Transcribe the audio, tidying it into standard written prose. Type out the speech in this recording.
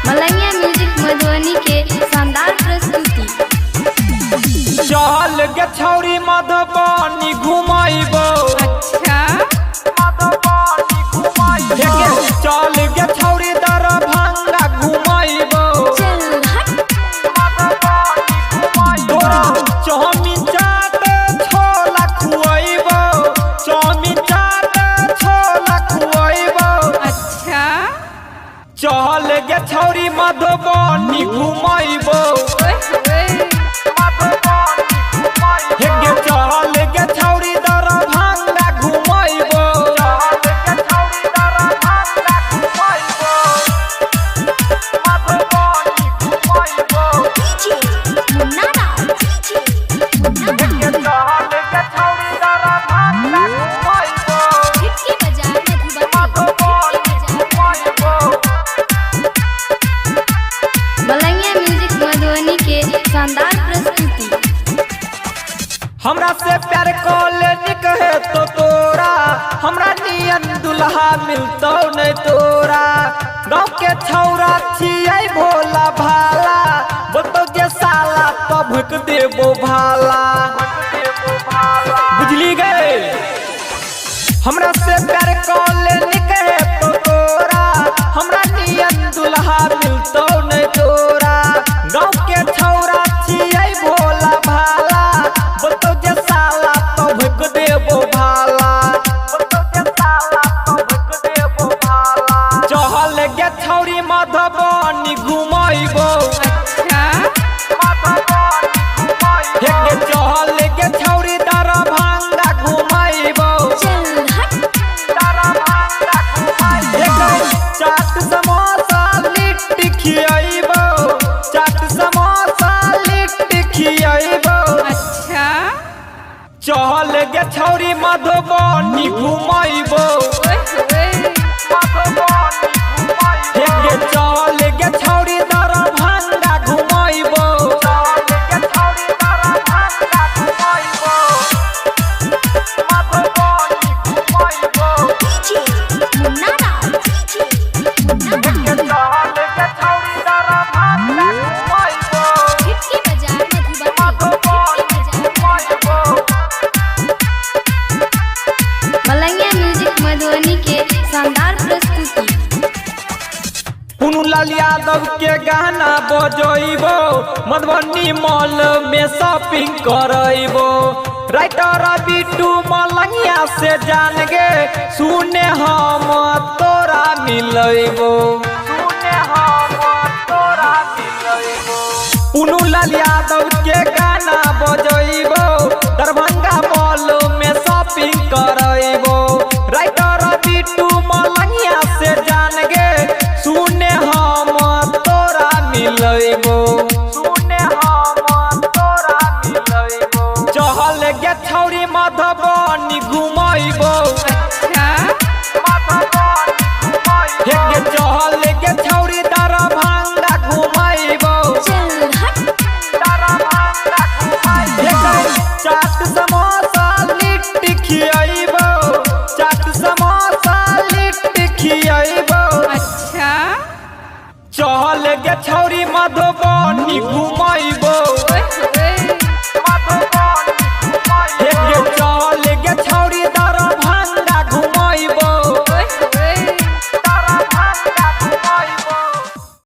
मलैया म्यूजिक मधुबनी के शानदार प्रस्तुति। चल गे छौरी मधुबनी घुमाइबो। अच्छा चल गे छौरी दरभंगा घुमाइबो। तोरा चाउमीन चाट छोला खुआइबो। चाउमीन चाट छोला खुआइबो। अच्छा चल गे छौरी मधुबनी घुमाइबो। चल गे छौरी दरभंगा घुमाइबो। मलैया म्यूजिक मधुबनी के शानदार प्रस्तुति। हमरा से प्यार कॉलेज है तो तोरा हमरा नियन दुल्हा मिलतो नहीं तोरा। गाँव के छौरा छियै भोला भाला बोतो जे साला तो भुक देबो भाला। बुझली गए हमरा से प्यार कॉलेज है तो तोरा हमरा नियन दुल्हा मिलतो नहीं तोरा। गाँव के छौरा छियै भोला भाला बोतो जे साला तो भुक देबो भाला। चहल गे छौरी मधुबनी घुमाइबो। चहल गे छौरी दरभंगा घुमाइबो। चाट समोसा लिट्टी खियाइबो। चाट समोसा लिट्टी खियाइबो। चहल गे छौरी मधुबनी घुमाइबो। चल गे छौरी दरभंगा घुमाइबो। मलैया म्यूजिक मधुबनी के शानदार प्रस्तुति। पुनू लाल यादव के गाना बजइबो। मधुबनी मॉल में शॉपिंग करइबो। राइटर बिट्टू मलैया से जान गे सुने हम तोरा मिलइबो। पुनू लाल यादव के गाना बजइबो। दरभंगा मॉल में शॉपिंग करइबो। राइटर बिट्टू मलैया से जान गे सुने हम तोरा मिलइबो। चहल गे छौरी मधुबनी घुमाइबो। चहल गे छौरी दरभंगा घुमाइबो। चाट समोसा लिट्टी खियाइबो। चाट समोसा लिट्टी खियाइबो। चहल गे छौरी मधुबनी घुमाइबो।